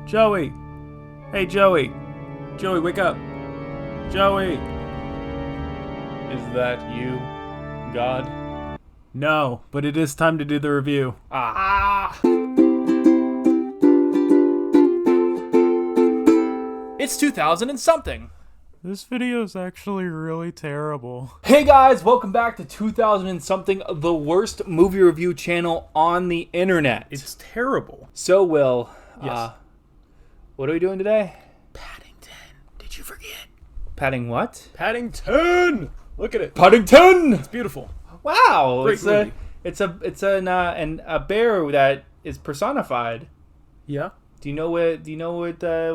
Joey! Hey, Joey! Joey, wake up! Joey! Is that you, God? No, but it is time to do the review. It's 2000 and something. This video is actually really terrible. Hey guys, welcome back to 2000 and something, the worst movie review channel on the internet. It's terrible. So, Will, Yes. what are we doing today? Paddington. Did you forget? Padding what? Paddington! Look at it. Paddington! It's beautiful. Wow, Great movie. it's a bear that is personified. Yeah. Do you know what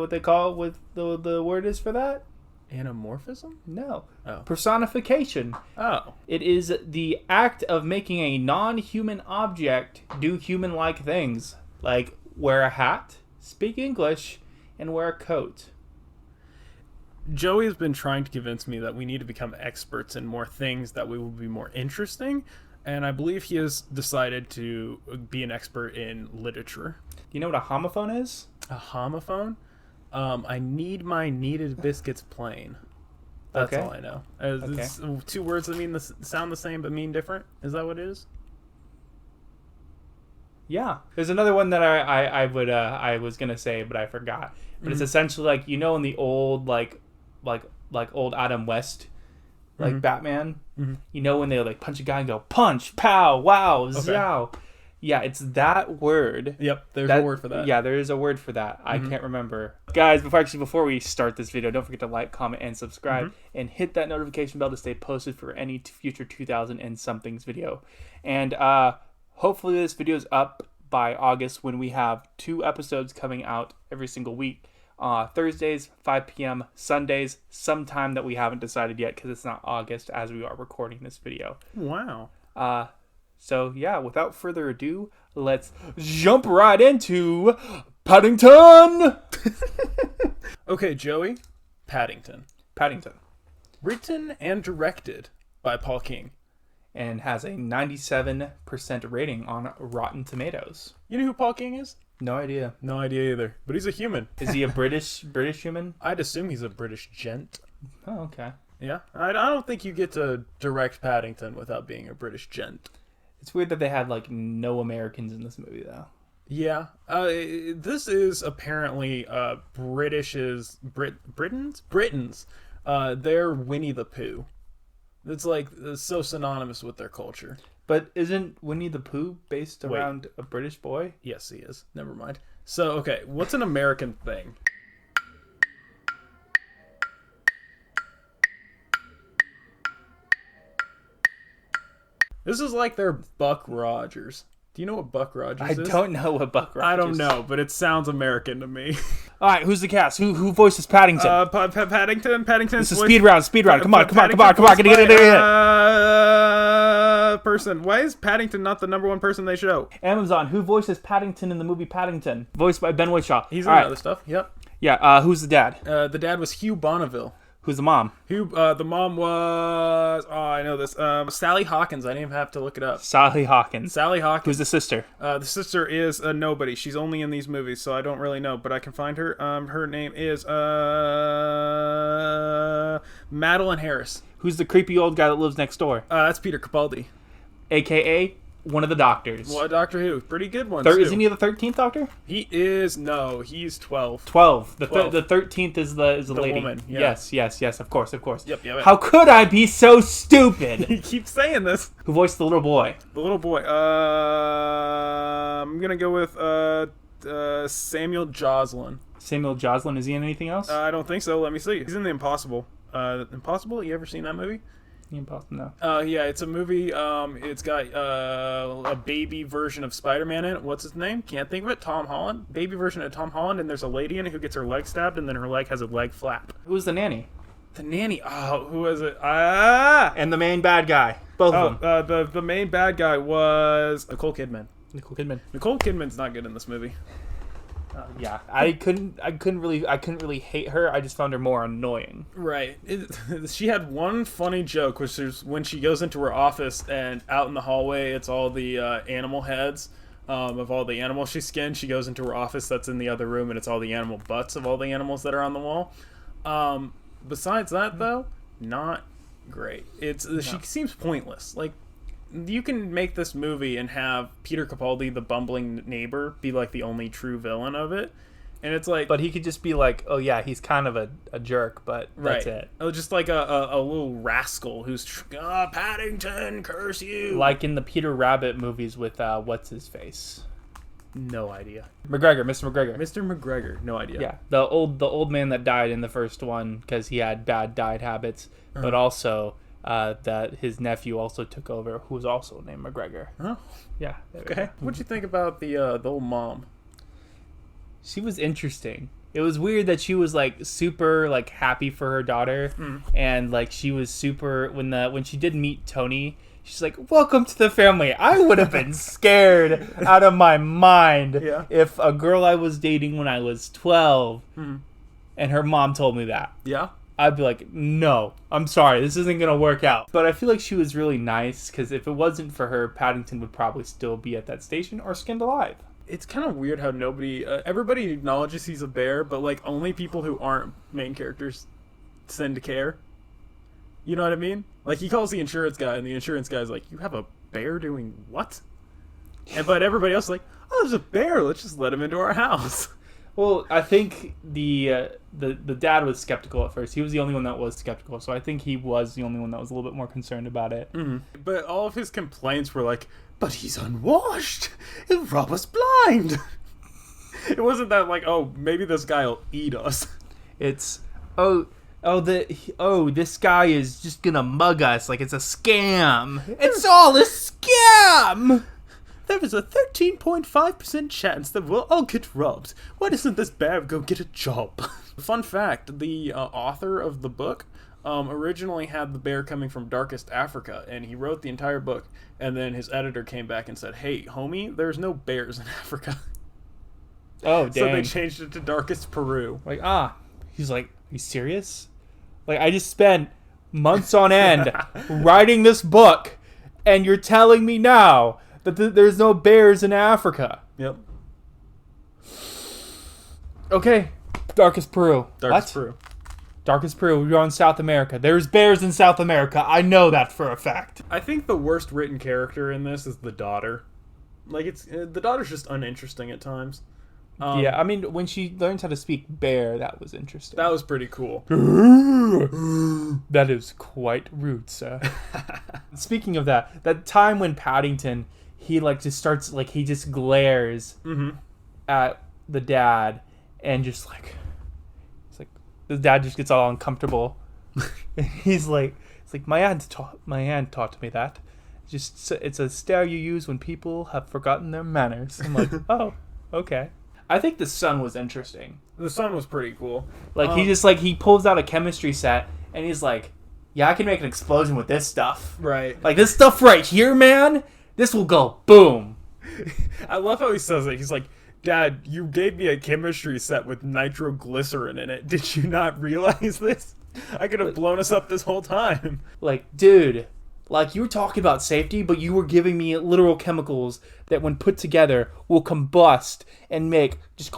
they call what the word is for that? Anamorphism? No. Oh. Personification. Oh. It is the act of making a non-human object do human-like things, like wear a hat, speak English, and wear a coat. Joey has been trying to convince me that we need to become experts in more things that we will be more interesting, and I believe he has decided to be an expert in literature. Do you know what a homophone is? A homophone? I need my kneaded biscuits plain. That's Okay. all I know. Okay. It's two words that sound the same but mean different. Is that what it is? Yeah. There's another one that I was gonna say, but I forgot. But it's essentially like, you know, in the old like old Adam West, like Batman. Mm-hmm. You know when they like punch a guy and go punch, pow, wow, zow. Yeah, it's that word. Yep, there's a word for that. Yeah, there is a word for that. I can't remember. Guys, before we start this video, don't forget to like, comment, and subscribe, and hit that notification bell to stay posted for any future 2000 and somethings video. And hopefully this video is up by August, when we have 2 episodes coming out every single week. Thursdays, 5 p.m., Sundays, sometime that we haven't decided yet because it's not August as we are recording this video. Wow. So, yeah, without further ado, let's jump right into Paddington! Okay, Joey. Paddington. Paddington. Written and directed by Paul King. And has a 97% rating on Rotten Tomatoes. You know who Paul King is? No idea. No idea either. But he's a human. Is he a British human? I'd assume he's a British gent. Oh, okay. Yeah. I don't think you get to direct Paddington without being a British gent. It's weird that they had, like, no Americans in this movie, though. Yeah. This is apparently Britain's. They're Winnie the Pooh. It's so synonymous with their culture. But isn't Winnie the Pooh based around a British boy? Yes, he is. Never mind. So, okay, what's an American thing? This is like their Buck Rogers. Do you know what Buck Rogers is? I don't know what Buck Rogers is. I don't know, but it sounds American to me. All right, who's the cast? Who voices Paddington? Paddington. This is speed round. Come on. Get it. Person. Why is Paddington not the number one person they show? Amazon. Who voices Paddington in the movie Paddington? Voiced by Ben Whishaw. He's in other stuff. Yep. Yeah. Who's the dad? The dad was Hugh Bonneville. Who's the mom? The mom was... Oh, I know this. Sally Hawkins. I didn't even have to look it up. Sally Hawkins. Sally Hawkins. Who's the sister? The sister is a nobody. She's only in these movies, so I don't really know, but I can find her. Her name is Madeline Harris. Who's the creepy old guy that lives next door? That's Peter Capaldi. A.K.A. one of the doctors. What, Doctor Who? Pretty good one, too. Isn't he the 13th Doctor? He is... No, he's 12. 12. The 13th is the lady. Woman, yeah. Yes. Of course. Yep. How could I be so stupid? You keep saying this. Who voiced the little boy? The little boy. I'm gonna go with Samuel Joslin. Samuel Joslin. Is he in anything else? I don't think so. Let me see. He's in The Impossible. Impossible? You ever seen that movie? No. Yeah, it's a movie. It's got a baby version of Spider-Man in it. What's his name? Can't think of it. Tom Holland. Baby version of Tom Holland, and there's a lady in it who gets her leg stabbed, and then her leg has a leg flap. Who's the nanny? The nanny. Oh, who was it? And the main bad guy. Both of them. The main bad guy was Nicole Kidman. Nicole Kidman. Nicole Kidman's not good in this movie. Yeah, I couldn't really hate her. I just found her more annoying. Right. She had one funny joke, which is when she goes into her office and out in the hallway, it's all the animal heads of all the animals she skinned. She goes into her office that's in the other room, and it's all the animal butts of all the animals that are on the wall. Besides that, though, not great. She seems pointless. Like, you can make this movie and have Peter Capaldi, the bumbling neighbor, be like the only true villain of it. And it's like... But he could just be like, oh yeah, he's kind of a jerk, but that's it. Oh, just like a little rascal who's... Paddington, curse you! Like in the Peter Rabbit movies with, what's his face? No idea. McGregor, Mr. McGregor. Mr. McGregor, no idea. Yeah, the old man that died in the first one because he had bad diet habits, but also that his nephew also took over, who was also named McGregor. Oh. Yeah. Okay. What'd you think about the old mom? She was interesting. It was weird that she was like super like happy for her daughter, and like she was super when she did meet Tony. She's like, welcome to the family. I would have been scared out of my mind if a girl I was dating when I was 12 and her mom told me that. Yeah. I'd be like, no, I'm sorry. This isn't going to work out. But I feel like she was really nice because if it wasn't for her, Paddington would probably still be at that station or skinned alive. It's kind of weird how everybody acknowledges he's a bear, but like only people who aren't main characters tend to care. You know what I mean? Like, he calls the insurance guy, and the insurance guy's like, you have a bear doing what? But everybody else is like, oh, there's a bear. Let's just let him into our house. Well, I think the dad was skeptical at first. He was the only one that was skeptical, so I think he was the only one that was a little bit more concerned about it. Mm-hmm. But all of his complaints were like, but he's unwashed. He'll rob us blind. It wasn't that like, oh, maybe this guy will eat us. It's, this guy is just gonna mug us like it's a scam. It's all a scam! There is a 13.5% chance that we'll all get robbed. Why doesn't this bear go get a job? Fun fact, the author of the book originally had the bear coming from Darkest Africa, and he wrote the entire book, and then his editor came back and said, hey, homie, there's no bears in Africa. Oh, dang. So they changed it to Darkest Peru. Like, he's like, are you serious? Like, I just spent months on end writing this book, and you're telling me now that there's no bears in Africa. Yep. Okay. Darkest Peru. Peru. Darkest Peru. You're on South America. There's bears in South America. I know that for a fact. I think the worst written character in this is the daughter. Like, the daughter's just uninteresting at times. Yeah, I mean, when she learns how to speak bear, that was interesting. That was pretty cool. That is quite rude, sir. Speaking of that time when Paddington, he like just starts, like he just glares at the dad and just like, it's like, the dad just gets all uncomfortable. He's like, it's like, my aunt taught me that. It's a stare you use when people have forgotten their manners. I'm like, oh, okay. I think the son was interesting. The son was pretty cool. Like, he pulls out a chemistry set, and he's like, yeah, I can make an explosion with this stuff. Right. Like, this stuff right here, man, this will go boom. I love how he says it. He's like, Dad, you gave me a chemistry set with nitroglycerin in it. Did you not realize this? I could have blown us up this whole time. Like, dude, like, you were talking about safety, but you were giving me literal chemicals that, when put together, will combust and make just.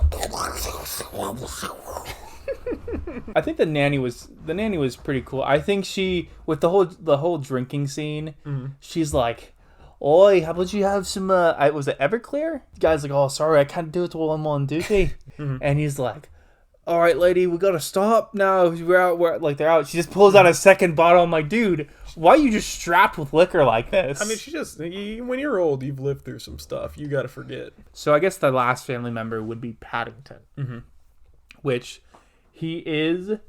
I think the nanny was pretty cool. I think she, with the whole drinking scene, she's like, "Oi, how about you have some? Was it Everclear?" The guy's like, "Oh, sorry, I can't do it while I'm on duty," and he's like, all right, lady, we gotta stop now. We're out. They're out. She just pulls out a second bottle. I'm like, dude, why are you just strapped with liquor like this? I mean, when you're old, you've lived through some stuff. You gotta forget. So I guess the last family member would be Paddington, which he's the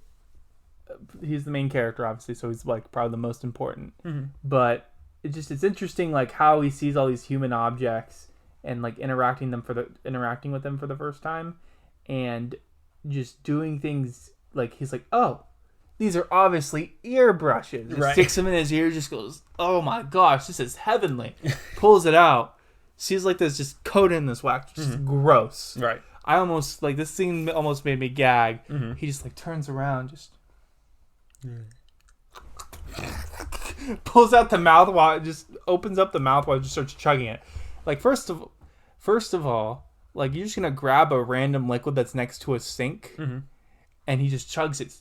main character, obviously. So he's like probably the most important. But it's interesting, like how he sees all these human objects and like interacting with them for the first time, and just doing things like he's like, oh, these are obviously ear brushes. Just sticks them in his ear, just goes, oh my gosh, this is heavenly. Pulls it out, sees like there's just coated in this wax, just gross. Right. I almost like this scene almost made me gag. He just like turns around, just pulls out the mouthwash, just opens up the mouthwash, just starts chugging it. Like first First of all, like, you're just gonna grab a random liquid that's next to a sink, and he just chugs it.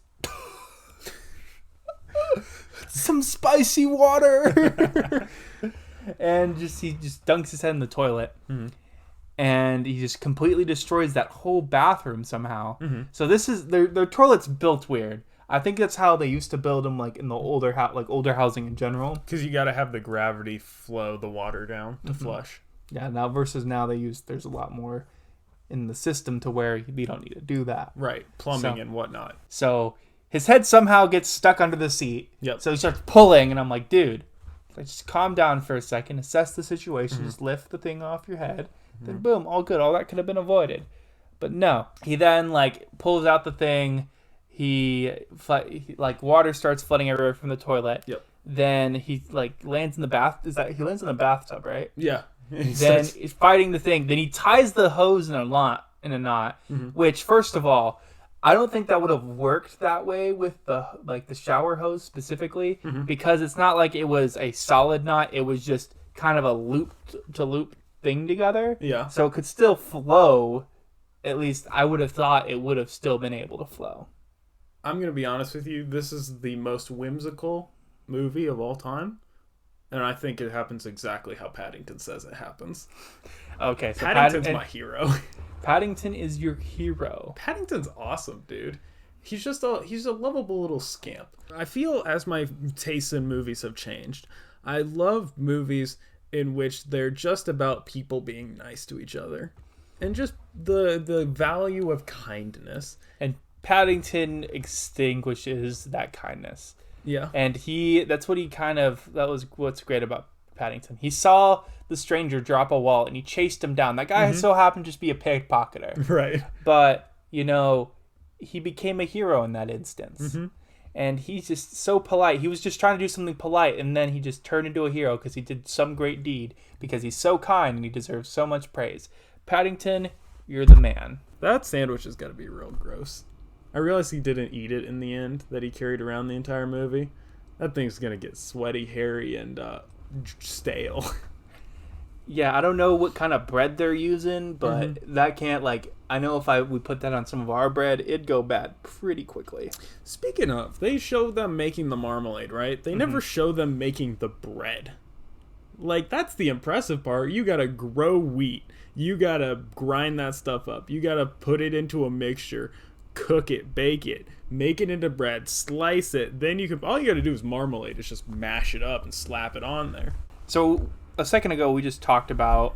Some spicy water. And he just dunks his head in the toilet. And he just completely destroys that whole bathroom somehow. So this is their toilet's built weird. I think that's how they used to build them, like in the older housing in general. Because you got to have the gravity flow the water down to flush. Yeah, versus now there's a lot more in the system to where you don't need to do that. Right, plumbing and whatnot. So his head somehow gets stuck under the seat. Yep. So he starts pulling, and I'm like, dude, just calm down for a second, assess the situation, just lift the thing off your head, then boom, all good. All that could have been avoided. But no. He then, like, pulls out the thing. He water starts flooding everywhere from the toilet. Yep. Then he, like, lands in the he lands in the bathtub, right? Yeah. Then he's fighting the thing. Then he ties the hose in a knot, which, first of all, I don't think that would have worked that way with the shower hose specifically, because it's not like it was a solid knot. It was just kind of a loop to loop thing together. Yeah. So it could still flow. At least I would have thought it would have still been able to flow. I'm going to be honest with you. This is the most whimsical movie of all time. And I think it happens exactly how Paddington says it happens. Okay, so Paddington's my hero. Paddington is your hero. Paddington's awesome, dude. He's a lovable little scamp. I feel as my tastes in movies have changed, I love movies in which they're just about people being nice to each other. And just the value of kindness. And Paddington extinguishes that kindness. Yeah. And that was what's great about Paddington. He saw the stranger drop a wallet and he chased him down. That guy so happened to just be a pickpocketer. Right. But, he became a hero in that instance. And he's just so polite. He was just trying to do something polite, and then he just turned into a hero because he did some great deed, because he's so kind and he deserves so much praise. Paddington, you're the man. That sandwich has got to be real gross. I realized he didn't eat it in the end, that he carried around the entire movie. That thing's going to get sweaty, hairy, and stale. Yeah, I don't know what kind of bread they're using, but that can't, I know if we put that on some of our bread, it'd go bad pretty quickly. Speaking of, they show them making the marmalade, right? They never show them making the bread. That's the impressive part. You gotta grow wheat. You gotta grind that stuff up. You gotta put it into a mixture, cook it, bake it, make it into bread, slice it. Then all you gotta do is marmalade. It's just mash it up and slap it on there. So a second ago, we just talked about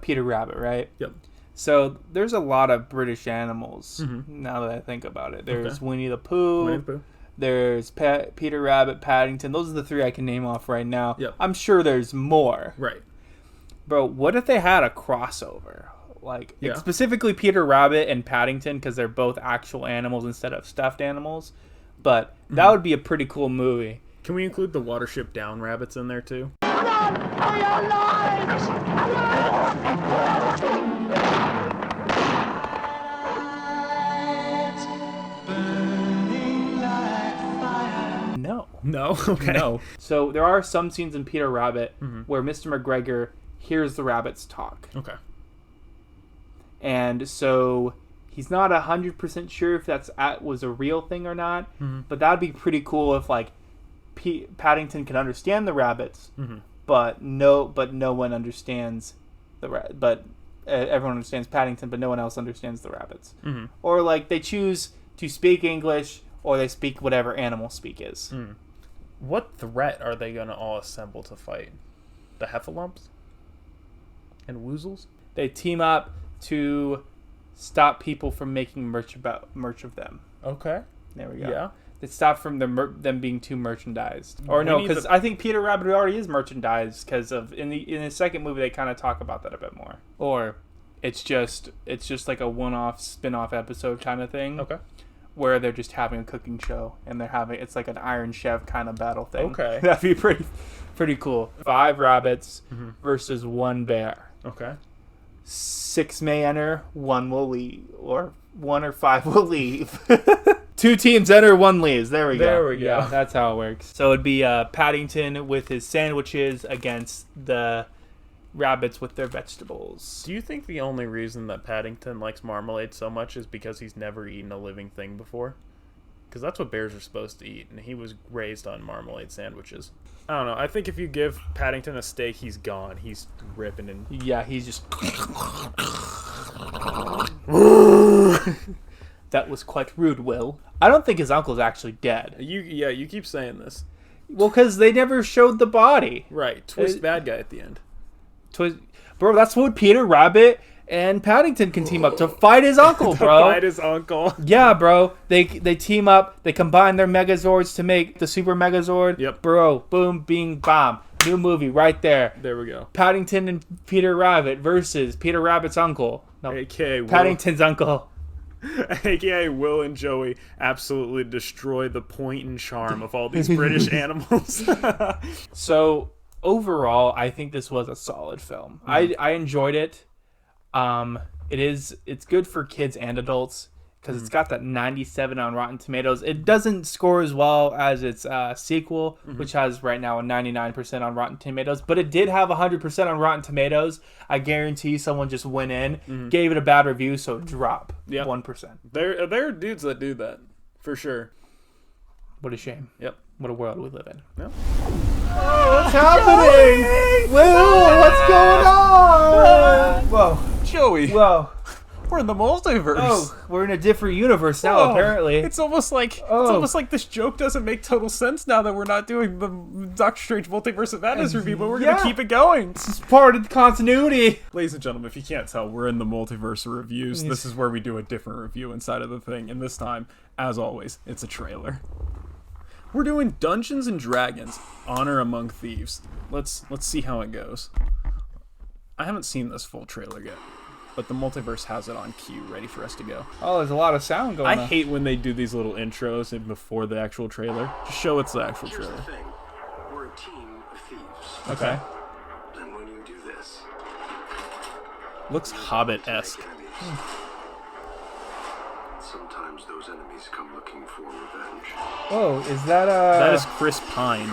Peter Rabbit, right? Yep. So there's a lot of British animals, now that I think about it. There's Winnie the Pooh. There's Peter Rabbit, Paddington. Those are the three I can name off right now. Yep. I'm sure there's more. Right. Bro, what if they had a crossover? Specifically Peter Rabbit and Paddington, because they're both actual animals instead of stuffed animals. But that would be a pretty cool movie. Can we include the Watership Down rabbits in there too? Run for your lives! No? Okay. No. So there are some scenes in Peter Rabbit where Mr. McGregor hears the rabbits talk. Okay. And so he's not 100% sure if was a real thing or not, but that'd be pretty cool if Paddington can understand the rabbits, but no one understands but everyone understands Paddington, but no one else understands the rabbits. Or they choose to speak English, or they speak whatever animal speak is. What threat are they gonna all assemble to fight? The Heffalumps and Woozles? They team up to stop people from making merch of them. Okay. There we go. Yeah. They stop from them being too merchandised. Or no, because I think Peter Rabbit already is merchandised, because in the second movie they kind of talk about that a bit more. Or it's just like a one-off spin-off episode kind of thing. Okay. Where they're just having a cooking show and it's like an Iron Chef kind of battle thing. Okay. That'd be pretty cool. 5 rabbits versus 1 bear. Okay. 6 may enter, 1 will leave, or 1 or 5 will leave. 2 teams enter, 1 leaves. There we go. There we go. Yeah, that's how it works. So it'd be Paddington with his sandwiches against the rabbits with their vegetables. Do you think the only reason that Paddington likes marmalade so much is because he's never eaten a living thing before? Because that's what bears are supposed to eat, and he was raised on marmalade sandwiches. I don't know. I think if you give Paddington a steak, he's gone. He's ripping and... Yeah, he's just... That was quite rude, Will. I don't think his uncle's actually dead. You keep saying this. Well, because they never showed the body. Right. Twist bad guy at the end. Bro, that's what Peter Rabbit and Paddington can team up to fight his uncle, bro. Fight his uncle. Yeah, bro. They team up. They combine their Megazords to make the Super Megazord. Yep. Bro, boom, bing, bam. New movie right there. There we go. Paddington and Peter Rabbit versus Peter Rabbit's uncle. No, A.K.A. Paddington's uncle. A.K.A. Will and Joey absolutely destroy the point and charm of all these British animals. So, overall, I think this was a solid film. I enjoyed it. It's good for kids and adults because it's got that 97 on Rotten Tomatoes. It doesn't score as well as its sequel, which has right now a 99% on Rotten Tomatoes, but it did have 100% on Rotten Tomatoes. I guarantee someone just went in, gave it a bad review, so drop 1%. There are dudes that do that, for sure. What a shame. Yep. What a world we live in. Yep. What's happening? Will, what's going on? Whoa. Joey. Whoa. We're in the multiverse. Oh, we're in a different universe now, apparently. It's almost like this joke doesn't make total sense now that we're not doing the Doctor Strange Multiverse of Madness review, but we're gonna keep it going. This is part of the continuity. Ladies and gentlemen, if you can't tell, we're in the multiverse of reviews. This is where we do a different review inside of the thing, and this time, as always, it's a trailer. We're doing Dungeons and Dragons: Honor Among Thieves. Let's see how it goes. I haven't seen this full trailer yet, but the multiverse has it on cue, ready for us to go. Oh, there's a lot of sound going on. I hate when they do these little intros before the actual trailer. Just show it's the actual trailer. Here's the thing. We're a team of thieves. Okay. And when you do this, Looks Hobbit-esque. sometimes those enemies come looking for revenge. Oh, is that That is Chris Pine.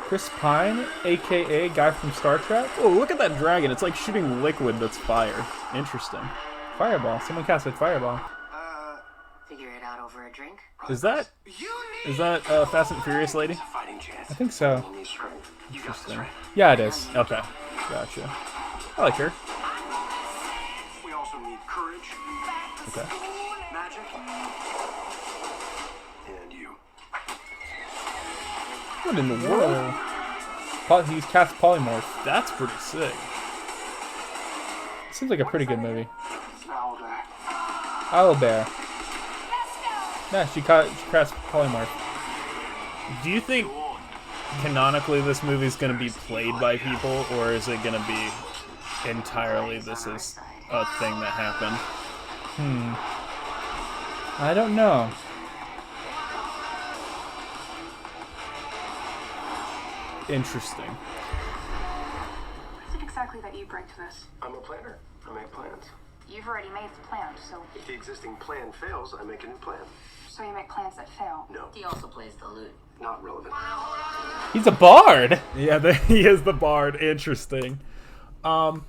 Chris Pine, a.k.a. guy from Star Trek? Oh, look at that dragon. It's like shooting liquid that's fire. Interesting. Fireball. Someone cast a fireball. Figure it out over a drink? Is that Fast and Furious lady? Fighting chance. I think so. You need strength. You got this, Interesting. right? Yeah, it is. Okay. Gotcha. I like her. We also need courage, Okay. magic, and you. What in the world? He's cast polymorph. That's pretty sick. Seems like a pretty good movie. Louder. Owlbear. Yeah, she cast polymorph. Do you think canonically this movie's going to be played by people, or is it going to be entirely this is a thing that happened? I don't know. Interesting. What is it exactly that you bring to this? I'm a planner. I make plans. You've already made the plan, so If the existing plan fails, I make a new plan. you make plans that fail. No, He also plays the lute. not relevant. He's a bard. Yeah, he is the bard. Interesting. It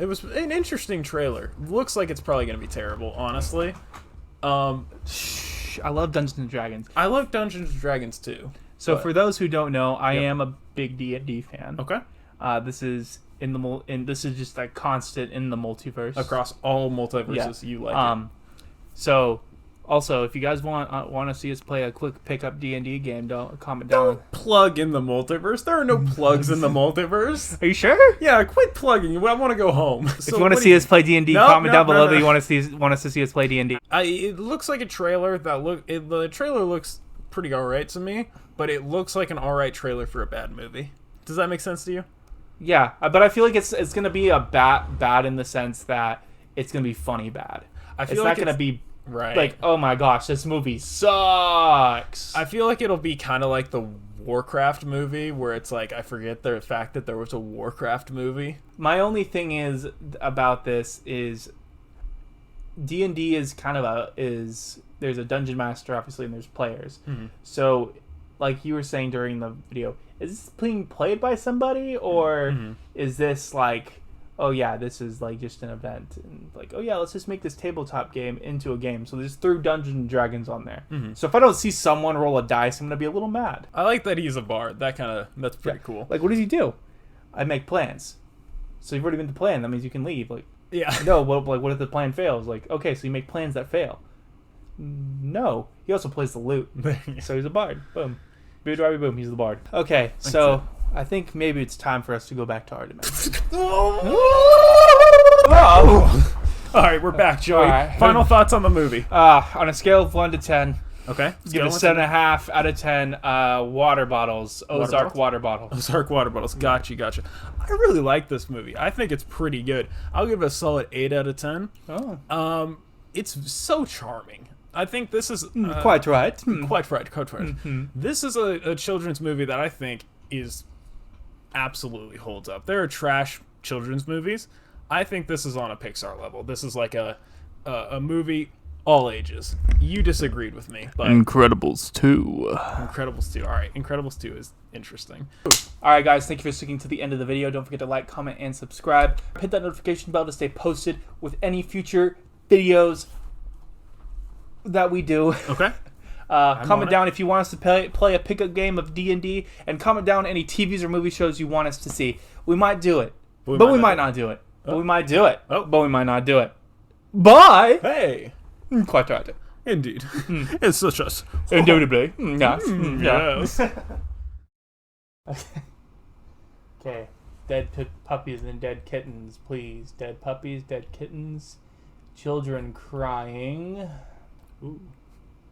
was an interesting trailer. Looks like it's probably going to be terrible, honestly. I love Dungeons and Dragons. I like Dungeons and Dragons too. So for those who don't know, I am a big D&D fan. Okay. This is this is just like constant in the multiverse. Across all multiverses, you like it. So also, if you guys want to see us play a quick pickup D&D game, don't comment down. Don't plug in the multiverse. There are no plugs in the multiverse. Are you sure? Yeah, quit plugging. I want to go home. If you want to see us play D&D, comment down below that you want us to see us play D&D. It looks like a trailer the trailer looks pretty alright to me, but it looks like an alright trailer for a bad movie. Does that make sense to you? Yeah, but I feel like it's gonna be a bad in the sense that it's gonna be funny bad. I feel it's like not gonna be right. like, oh my gosh, this movie sucks. I feel like it'll be kind of like the Warcraft movie, where it's like I forget the fact that there was a Warcraft movie. My only thing is about this is D&D is kind of there's a dungeon master obviously and there's players. So like you were saying during the video, is this being played by somebody, or is this like, oh yeah, this is like just an event, and like, oh yeah, let's just make this tabletop game into a game. So there's threw Dungeons and Dragons on there. So if I don't see someone roll a dice, I'm gonna be a little mad. I like that he's a bard. That's pretty cool. Like, what does he do? I make plans. So you've already been to plan. That means you can leave. Like, Yeah. no, what if the plan fails? Like, okay, so you make plans that fail. No, he also plays the lute. So he's a bard. Boom. Boom, he's the bard. Okay, so I think maybe it's time for us to go back to our dimension. All right, we're back, Joey. All right. Final thoughts on the movie. On a scale of 1 to 10, Okay. give it a 7.5 out of 10. Water bottles, Ozark water bottles. Ozark water bottles. Gotcha. I really like this movie. I think it's pretty good. I'll give it a solid 8 out of 10. Oh, It's so charming. I think this is quite right. Quite right. This is a children's movie that I think is absolutely holds up. There are trash children's movies. I think this is on a Pixar level. This is like a movie all ages. You disagreed with me, but Incredibles 2. Incredibles 2. All right, Incredibles 2 is interesting. All right, guys, thank you for sticking to the end of the video. Don't forget to like, comment, and subscribe. Hit that notification bell to stay posted with any future videos that we do. Okay. Comment down if you want us to play a pickup game of D&D, and comment down any TVs or movie shows you want us to see. We might do it, but we might not do it. But we might do it, but we might not do it. Bye. Hey. Quite right. Indeed. It's such a... Indubitably. Yes. Yes. Okay. Dead puppies and dead kittens, please. Dead puppies, dead kittens, children crying. Ooh.